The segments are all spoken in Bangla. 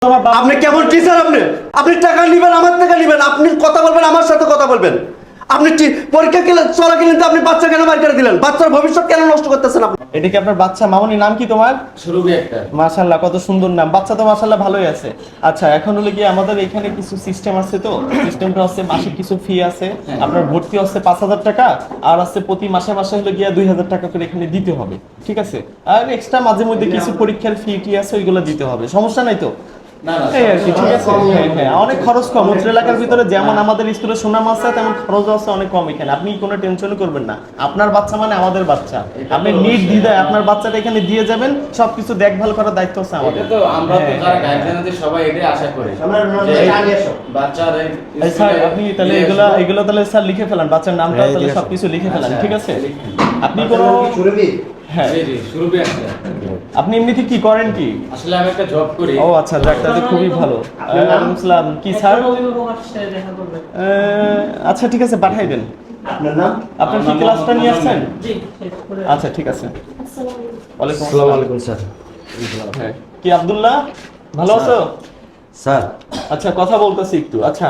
আপনি কেমন টিচার? আপনি টাকা নেবেন, আমার টাকা নেবেন, আপনি কথা বলবেন, আমার সাথে কথা বলবেন। আপনি পরীক্ষা চলাকালীন তো আপনি বাচ্চা কেন বাইর করে দিলেন? বাচ্চার ভবিষ্যৎ কেন নষ্ট করতেছেন আপনি? এটা কি আপনার বাচ্চা? মামনি, নাম কি তোমার? সুরভি আক্তার। মাশাআল্লাহ, কত সুন্দর নাম। বাচ্চা তো মাশাআল্লাহ ভালোই আছে। আচ্ছা, এখন হলো কি আমাদের এখানে কিছু সিস্টেম আছে, তো সিস্টেমটা হচ্ছে মাসিক কিছু ফি আছে। আপনার ভর্তি হচ্ছে 5,000 টাকা, আর আছে প্রতি মাসে মাসে হলো গিয়া 2,000 টাকা করে এখানে দিতে হবে, ঠিক আছে? আর এক্সট্রা মাঝে মধ্যে কিছু পরীক্ষার ফি টি আছে, ওইগুলো দিতে হবে। সমস্যা নাই তো? এই আর কি, ঠিক আছে। হ্যাঁ, অনেক খরচ কম। উত্তর এলাকার ভিতরে যেমন আমাদের স্কুলে সুনাম আছে, তেমন খরচ আছে অনেক কম এখানে। আপনি কোনো টেনশন করবেন না। আপনার বাচ্চা মানে আমাদের বাচ্চা। আপনি নির্দ্বিধায় আপনার বাচ্চাটা এখানে দিয়ে যাবেন, সবকিছু দেখভাল করার দায়িত্ব আছে আমাদের। তো আমরা তো যারা গার্জিয়ান আছে সবাই এটাই আশা করি। বাচ্চাদের স্যার, আপনি তাহলে এগুলো তাহলে স্যার লিখে ফেলান, বাচ্চার নামটা তাহলে সবকিছু লিখে ফেলান, ঠিক আছে? আপনি কোনো হ্যাঁ, জি জি, সুরভি আক্তার। আপনি এমনিতে কি করেন কি? আসলে আমি একটা জব করি। ও আচ্ছা, যাক, তাহলে খুবই ভালো। ওয়ালাইকুম আসসালাম। কি স্যার? আচ্ছা, ঠিক আছে, পাঠিয়ে দেন। আপনার নাম? আপনার কি ক্লাসটা নিয়ে আসছেন? আচ্ছা, ঠিক আছে। ওয়ালাইকুম আসসালামু আলাইকুম স্যার। হ্যাঁ, কি আব্দুল্লাহ, ভালো আছো? স্যার, আচ্ছা, কথা বলতেছি একটু। আচ্ছা,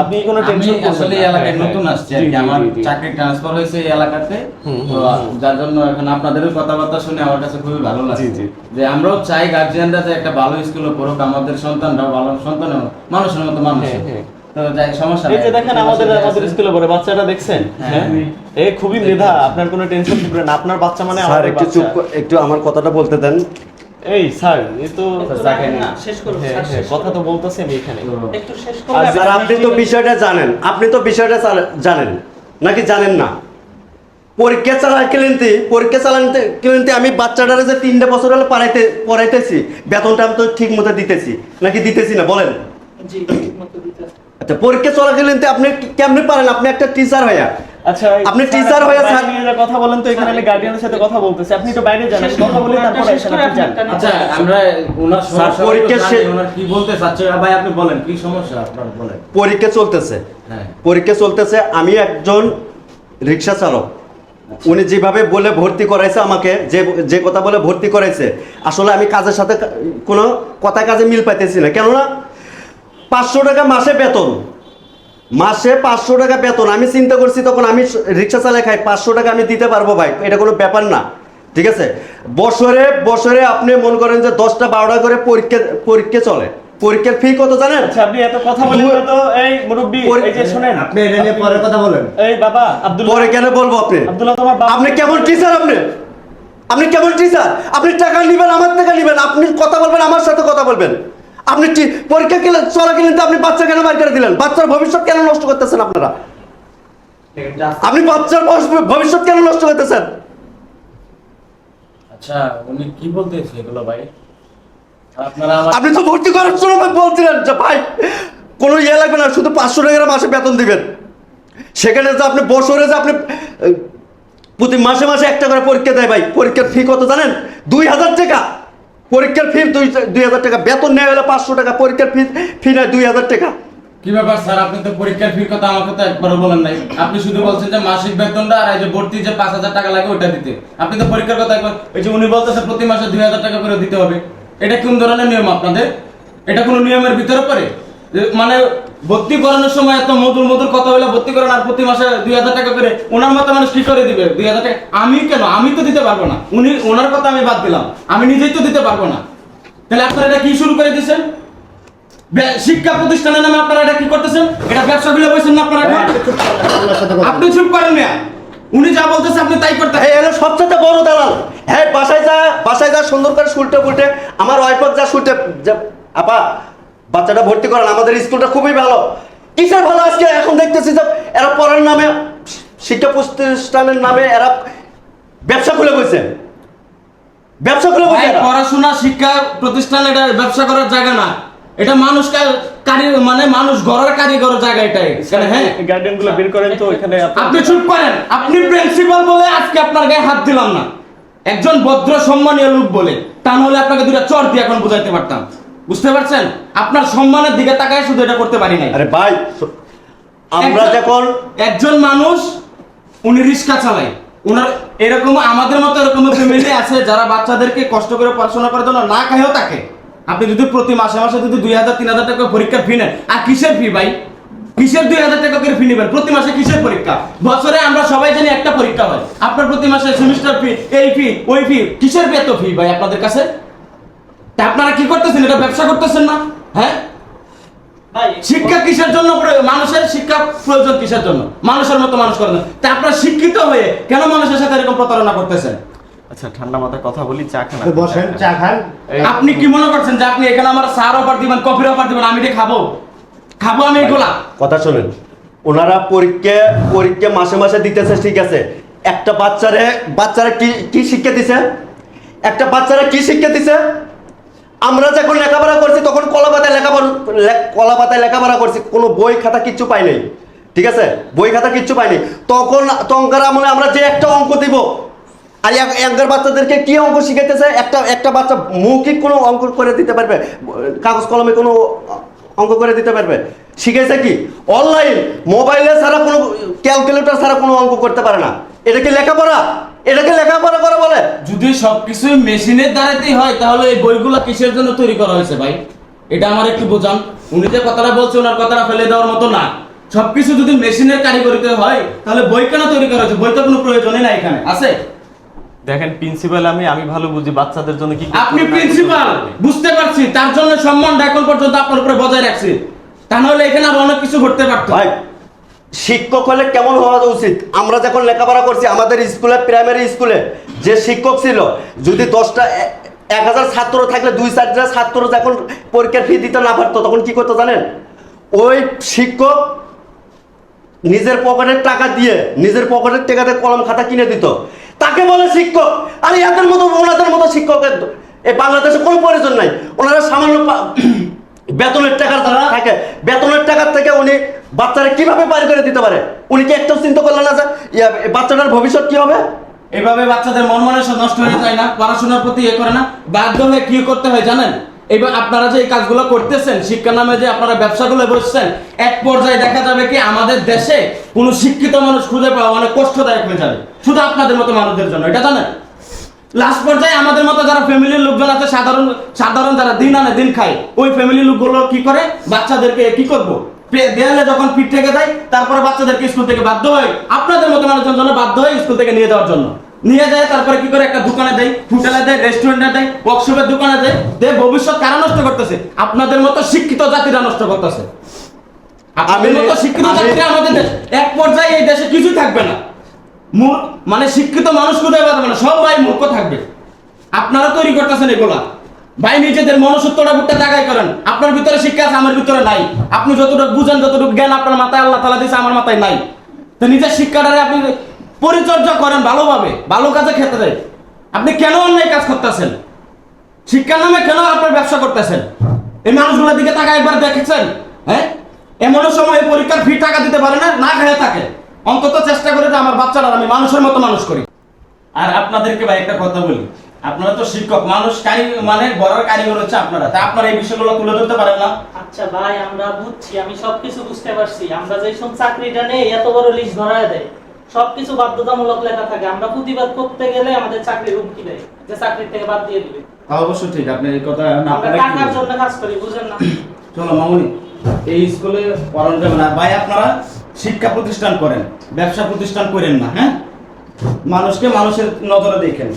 আপনি কোনো আমি টেনশন করবেন আসলে না। এই এলাকায় হ্যাঁ, নতুন আসছি আর জি, কি। জি, আমার জি, জি। চাকরি ট্রান্সফার হয়েছে এই এলাকাতে। তো যার জন্য এখন আপনাদের কথাবার্তা শুনে আমার কাছে খুবই ভালো লাগছে। জি, জি। যে আমরাও চাই গার্জিয়ানরা যে একটা ভালো স্কুলে পড়ুক, আমাদের সন্তানরাও ভালো সন্তান হোক, মানুষের মতো মানুষ হোক। হ্যাঁ, হ্যাঁ। তো যাই, সমস্যা এই নাই। যে দেখেন আমাদের স্কুলে পড়ে বাচ্চাটা, দেখছেন? হ্যাঁ, এই খুবই মেধা। আপনার কোনো টেনশন করবেন না। আপনার বাচ্চা মানে স্যার আমাদের একটু বাচ্চা। চুপ একটু আমার কথাটা বলতে দেন। এই স্যার, এই তো দেখেন না। শেষ করুন, হ্যাঁ, স্যার, হ্যাঁ, শেষ কথা তো বলতেছি আমি এখানে। একটু শেষ আর করুন। স্যার, আপনি তো বিষয়টা জানেন, জানেন নাকি জানেন না? পরীক্ষা চালাতে আমি বাচ্চাটারে যে 3 বছর হলে পড়াইতেছি, বেতনটা আমি তো ঠিক মতো দিতেছি নাকি দিতেছি না বলেন? জি, ঠিকমতো দিতে হবে। আচ্ছা, পরীক্ষা চলাকালীন আপনি কেমনে পারেন? আপনি একটা টিচার হইয়া, আচ্ছা, আপনি স্যার, টিচার হয়ে বাইরে স্যার নিয়ে যা কথা বলেন তো, এখানে আমি গার্ডিয়ানের সাথে কথা বলতেছি। আপনি তো বাইরে যান, কথা বলে তারপর শেষ এসে করে আপনি যান। আপনি আচ্ছা, আমরা ওনার স্যার, সমস্যা পরীক্ষা জানি, ওনার কি বলতে চাচ্ছে ভাই, আপনি বলেন কি সমস্যা আপনার, বলেন। পরীক্ষা চলতেছে, হ্যাঁ। পরীক্ষা চলতেছে। আমি একজন রিক্সা চালক। উনি যেভাবে বলে ভর্তি করাইছে আমাকে, যে কথা বলে ভর্তি করাইছে, আসলে আমি কাজের সাথে কোনো কাজে মিল পাইতেছি না। কেননা 500 টাকা মাসে বেতন, মাসে 500 টাকা বেতন। আমি চিন্তা করছি তখন, আমি রিক্সা চালাই খাই, 500 টাকা আমি দিতে পারবো ভাই, এটা কোনো ব্যাপার না, ঠিক আছে? বছরে বছরে আপনি মনে করেন যে 10টা 12টা করে পরীক্ষা চলে। পরীক্ষার ফি কত জানেন? আচ্ছা, আপনি এত কথা বলেন না তো। এই মুরব্বি, এই যে শুনেন, আপনি এটা নিয়ে পরে কথা বলেন। এই বাবা আব্দুল্লাহ, পরে কেন বলবো? আব্দুল্লাহ তোমার বাবা। আপনি কেমন টিচার? আপনি কেমন টিচার? আপনি টাকা নেবেন, আমার টাকা নেবেন, আপনি কথা বলবেন, আমার সাথে কথা বলবেন। আপনি পরীক্ষা চলাকালীন তো আপনি বাচ্চা কেন বাইর করে দিলেন? বাচ্চার ভবিষ্যৎ কেন নষ্ট করতেছেন আপনারা? আপনি বাচ্চার ভবিষ্যৎ কেন নষ্ট করতেছেন? আচ্ছা, উনি কি বলতেছে এগুলো ভাই? আপনারা আপনি তো ভর্তি করার সময় বলছিলেন যে ভাই কোনো ইয়ে লাগবে না, শুধু 500 টাকা মাসে বেতন দিবেন। সেখানে যে আপনি বছরে যে আপনি প্রতি মাসে মাসে একটা করে পরীক্ষা দেয় ভাই। পরীক্ষার ফি কত জানেন? 2,000 টাকা। পরীক্ষার ফি 2,000 টাকা। বেতন নেওয়া হলে 500 টাকা, পরীক্ষার ফি নেয় 2,000 টাকা। কি ব্যাপার স্যার, আপনি তো পরীক্ষার ফির কথা আমাকে তো একবারও বলেন নাই। আপনি শুধু বলছেন যে মাসিক বেতনটা আর এই যে ভর্তি যে 5,000 টাকা লাগে ওটা দিতে। আপনি তো পরীক্ষার কথা একবার, এই যে উনি বলতেছে প্রতি মাসে 2,000 টাকা করে দিতে হবে। এটা কোন ধরনের নিয়ম আপনাদের? এটা কোনো নিয়মের ভিতরে পড়ে? মানে ভর্তি করানোর সময় এত মধুর মধুর কথা বলে ভর্তি করান, আর প্রতি মাসে 2,000 টাকা করে ওনার মতো মানুষ কি করে দিবে 2,000 টাকা? আমি কেন? আমি তো দিতে পারবো না। ওনার কথা আমি বাদ দিলাম, আমি নিজেই তো দিতে পারবো না। তাহলে আপনারা এটা কি শুরু করে দিয়েছেন? শিক্ষা প্রতিষ্ঠানের নামে আপনারা এটা কি করতেছেন? এটা ব্যবসা খুলে বসেছেন না আপনারা? আপনি চুপ করেন না। উনি যা বলতেছে আপনি তাই করতে। এই হলো সবচেয়ে বড় দালাল। হ্যাঁ, বাসায় যা সুন্দর করে উল্টে আমার ওয়াইফক যা আপা বাচ্চাটা ভর্তি করেন, আমাদের স্কুলটা খুবই ভালো। কিসের ভালো? আজকে এখন দেখতেছি যে এরা পড়ার নামে, শিক্ষা প্রতিষ্ঠানের নামে এরা ব্যবসা খুলে বসে। পড়াশোনা শিক্ষা প্রতিষ্ঠান এটা ব্যবসা করার জায়গা না। এটা মানুষ মানে মানুষ গড়ার কারিগর জায়গা এটাই। হ্যাঁ, গার্ডিয়ান গুলো বের করেন তো এখানে। আপনি চুপ করেন। আপনি প্রিন্সিপাল বলে আজকে আপনার গায়ে হাত দিলাম না, একজন ভদ্র সম্মানীয় লোক বলে। তা নাহলে আপনাকে দুটা চর দিয়ে এখন বুঝাইতে পারতাম। বুঝতে পারছেন? আপনার সম্মানের দিকে তাকায় শুধু এটা করতে পারি নাই। আরে ভাই, আমরা যখন একজন মানুষ, উনি রিক্সা চালায়, ওনার এরকম আমাদের মতো এরকম ফ্যামিলি আছে যারা বাচ্চাদেরকে কষ্ট করে পড়াশোনা করার জন্য না খাইও থাকে। আপনি যদি প্রতি মাসে মাসে যদি 2000-3000 টাকা পরীক্ষার ফি নেন, আর কিসের ফি ভাই? কিসের 2000 টাকা করে ফি নেবেন প্রতি মাসে? কিসের পরীক্ষা? বছরে আমরা সবাই জানি একটা পরীক্ষা হয়, আপনার প্রতি মাসে সেমিস্টার ফি, এই ফি, ওই ফি, কিসের এত ফি ভাই আপনাদের কাছে? তা আপনারা কি করতেছেন? এটা ব্যবসা করতেছেন না? হ্যাঁ, ভাই শিক্ষা কিসের জন্য মানুষের শিক্ষা প্রয়োজন কিসের জন্য? মানুষের মতো মানুষ করেন না। তা আপনারা শিক্ষিত হয়ে কেন মানুষের সাথে এরকম প্রতারণা করতেছেন? আচ্ছা ঠান্ডা মাথায় কথা বলি, চা খান। বসেন, চা খান। আপনি কি মনে করছেন যে আপনি এখানে আমার চার অফার দিবেন, কফির অফার দিবেন, আমি এটা খাবো আমি এগুলা? কথা শোনেন, ওনারা পরীক্ষা মাসে মাসে দিতেছে, ঠিক আছে। একটা বাচ্চারা কি শিক্ষা দিছে? একটা বাচ্চারা কি শিক্ষা দিছে? আমরা যখন লেখাপড়া করছি তখন কলাপাতায় লেখাপড়া করছি, কোনো বই খাতা কিচ্ছু পাই নাই, ঠিক আছে। বই খাতা কিচ্ছু পাইনি। তখনকার আমলে আমরা যে একটা অঙ্ক দিব, আর এখনকার বাচ্চাদেরকে কি অঙ্ক শিখাইতেছে? একটা বাচ্চা মৌখিক কোনো অঙ্ক করে দিতে পারবে? কাগজ কলমে কোনো অঙ্ক করে দিতে পারবে? শিখাইছে কি? অনলাইন মোবাইলে ছাড়া, কোনো ক্যালকুলেটর ছাড়া কোনো অঙ্ক করতে পারে না। এটা কি লেখাপড়া? এটাকে লেখাপড়া করে বলে? যদি সবকিছু মেশিনের দ্বারাতেই হয়, তাহলে এই বইগুলো কিসের জন্য তৈরি করা হয়েছে ভাই? এটা আমার একটু বোঝান। উনি যে কথাটা বলছে, ওনার কথাটা ফেলে দেওয়ার মতো না। সবকিছু যদি মেশিনের কারিগরিতে হয়, তাহলে বই কেন তৈরি করা হয়েছে? বই তো কোনো প্রয়োজনই নাই এখানে, আছে? দেখেন প্রিন্সিপাল, আমি ভালো বুঝি বাচ্চাদের জন্য কি করতে আপনি হবে না করতে প্রিন্সিপাল, হবে। বুঝতে পারছি, তার জন্য সম্মানটা এখন পর্যন্ত আপনার উপরে বজায় রাখছি। তা নাহলে এখানে আরো অনেক কিছু ঘটতে পারতো। ভাই, শিক্ষক হলে কেমন হওয়া উচিত? আমরা যখন লেখাপড়া করছি, আমাদের স্কুলে, প্রাইমারি স্কুলে যে শিক্ষক ছিল, যদি 10,000 ছাত্র থাকলে 2-4টা ছাত্র যখন পরীক্ষার ফি দিতে না পারতো, তখন কি করতো জানেন? ওই শিক্ষক নিজের পকেটের টাকা দিয়ে, নিজের পকেটের টাকাতে কলম খাতা কিনে দিত। তাকে বলে শিক্ষক। আর ওনাদের মতো শিক্ষকের এই বাংলাদেশে কোনো প্রয়োজন নাই। ওনারা সামান্য বেতনের টাকা থাকে, বেতনের টাকার থেকে উনি বাচ্চারা কিভাবে পার করে দিতে পারে? উনি কি একটাও চিন্তা করলেন না যে বাচ্চাটার ভবিষ্যৎ কি হবে? এভাবে বাচ্চাদের মন মানসিকতা নষ্ট হয়ে যায় না, পড়াশোনার প্রতি করে না, বাধ্য হয়ে কি করতে হয় জানেন? এবার আপনারা যে এই কাজগুলো করতেছেন, শিক্ষা নামে যে আপনারা ব্যবসাগুলো বসছেন, এক পর্যায়ে দেখা যাবে কি আমাদের দেশে কোনো শিক্ষিত মানুষ খুঁজে পাওয়া অনেক কষ্টদায়ক হয়ে যাবে, শুধু আপনাদের মতো মানুষদের জন্য, এটা জানেন? লাস্ট পর্যায়ে আমাদের মতো যারা ফ্যামিলির লোকজন আছে, সাধারণ যারা দিন আনে দিন খায়, ওই ফ্যামিলির লোকগুলো কি করে? বাচ্চাদেরকে কি করবো, দেয়ালে যখন পিঠ থেকে যায়, তারপরে বাচ্চাদেরকে স্কুল থেকে বাধ্য হয়, আপনাদের মতো মানুষজন জন্য বাধ্য হয় স্কুল থেকে নিয়ে যাওয়ার জন্য। নিয়ে যায়, তারপরে কি করে? একটা দোকানে দেয়, হোটেলে দেয়, রেস্টুরেন্টে দেয়, ওয়ার্কশপের দোকানে দেয়। ভবিষ্যৎ কারা নষ্ট করতেছে? আপনাদের মতো শিক্ষিত জাতিরা নষ্ট করতেছে। আপনাদের মতো শিক্ষিত জাতিরা আমাদের এক পর্যায়ে এই দেশে কিছুই থাকবে না। মানে শিক্ষিত মানুষ কোথায় পাবে না, সবাই মূর্খ থাকবে। আপনারা তৈরি করতেছেন এগুলা ভাই, নিজেদের মনুষ্যত্বটা বুঝতে জায়গায় করেন। আপনার ভিতরে শিক্ষা আছে, আমার ভিতরে নাই। আপনি যতটুকু বুঝেন, যতটুকু জ্ঞান আপনার মাথায় আল্লাহ তাআলা দিয়েছে, আমার মাথায় নাই। তো নিজের শিক্ষাটারে আপনি পরিচর্যা করেন ভালোভাবে, ভালো কাজে খেতে দেয়। আপনি কেন অন্যায় কাজ করতেছেন? শিক্ষার নামে কেন আপনার ব্যবসা করতেছেন? এই মানুষগুলোর দিকে টাকা একবার দেখেছেন? হ্যাঁ, এমন সময় পরীক্ষার ফি টাকা দিতে পারে না, না খেয়ে থাকে। অন্তত চেষ্টা করে যে আমার বাচ্চারা আমি মানুষের মতো মানুষ করি। আর আপনাদেরকে ভাই একটা কথা বলি, আপনারা তো শিক্ষক মানুষ, মানে বড় কারিগর হচ্ছে আপনারা, তা আপনারা এই বিষয়গুলো তুলে ধরতে পারেন না? আচ্ছা ভাই, আমরা বুঝছি, আমি সবকিছু বুঝতে পারছি। আমরা যে সব চাকরিটা নেই, এত বড় লিস্ট ধরায় দেয়, সবকিছু বাধ্যতামূলক লেখা থাকে। আমরা প্রতিবাদ করতে গেলে আমাদের চাকরির হুমকি দেয় যে চাকরি থেকে বাদ দিয়ে দিবে। তা অবশ্য ঠিক, আপনি এই কথা আমরা টাকার জন্য কাজ করি, বুঝেন না? চলো মামুনি, এই স্কুলে পড়ানো যাবে না ভাই। আপনারা শিক্ষা প্রতিষ্ঠান করেন, ব্যবসা প্রতিষ্ঠান করেন না। হ্যাঁ, মানুষকে মানুষের নজরে দেখেন।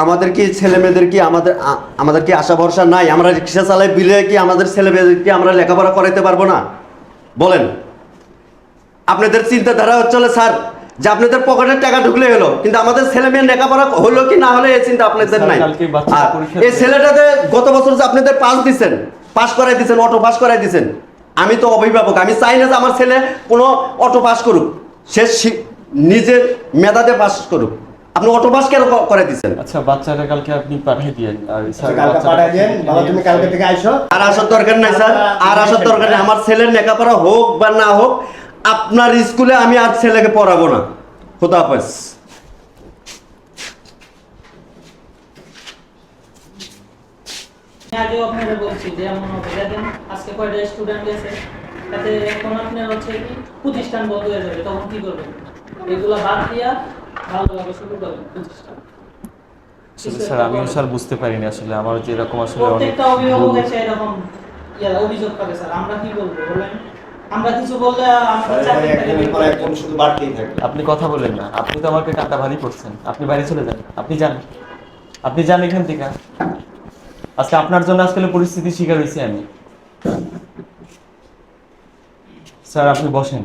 আমাদের কি ছেলে মেয়েদের কি আমাদের কি আশা ভরসা নাই? আমরা রিক্সা চালাই বিলে কি আমাদের ছেলে মেয়েদেরকে আমরা লেখাপড়া করাইতে পারবো না? বলেন। আপনাদের চিন্তাধারা হচ্ছে স্যার যে আপনাদের পকেটের টাকা ঢুকলে হলো, কিন্তু আমাদের ছেলে মেয়ের লেখাপড়া হলো কি না হলে এই চিন্তা আপনাদের নাই। এই ছেলেটাতে গত বছর যে আপনাদের পাস করাই দিচ্ছেন, অটো পাস করাই দিচ্ছেন। আমি তো অভিভাবক, আমি চাই না যে আমার ছেলে কোনো অটো পাস করুক, সে নিজের মেধাতে পাস করুক। আপনি অটো পাস কেন করে দিচ্ছেন? আচ্ছা বাচ্চাটা কালকে আপনি পাঠিয়ে দিয়েন। আর স্যার কালকে পাঠিয়ে দেন, বাবা তুমি কালকে থেকে আইসো। আর আসার দরকার নাই স্যার, আর আসার দরকার নেই। আমার ছেলের লেখাপড়া হোক বা না হোক, আপনার স্কুলে আমি আর ছেলেকে পড়াবো না। খোদা হাফেজ। আমি আগেও আপনাদের বলছি যে এমন হবে, দেখেন আজকে কয়টা স্টুডেন্ট গেছে, তাতে এখন আপনার হচ্ছে কি প্রতিষ্ঠান বন্ধ হয়ে যাবে, তখন কি করবেন? এগুলা বাদ দিয়া ভালোভাবে শুরু করবেন প্রতিষ্ঠান। আসলে স্যার আমিও স্যার বুঝতে পারিনি আসলে আমার যেরকম আসলে অনেক প্রত্যেকটা অভিভাবক ভুল। এসে এরকম অভিযোগ করে স্যার, আমরা কি বলবো বলেন? আমরা কিছু বললে আমাদের চাকরি থেকে একজনের বের পর করে একজন শুধু বাড়তেই থাকে। আপনি কথা বলেন না, আপনি তো আমাকে কাটা ভারী করছেন, আপনি বাড়ি চলে যান, আপনি যান, আপনি যান এখান থেকে। আজকে আপনার জন্য আজকে পরিস্থিতির শিকার হয়েছি আমি। স্যার আপনি বসেন।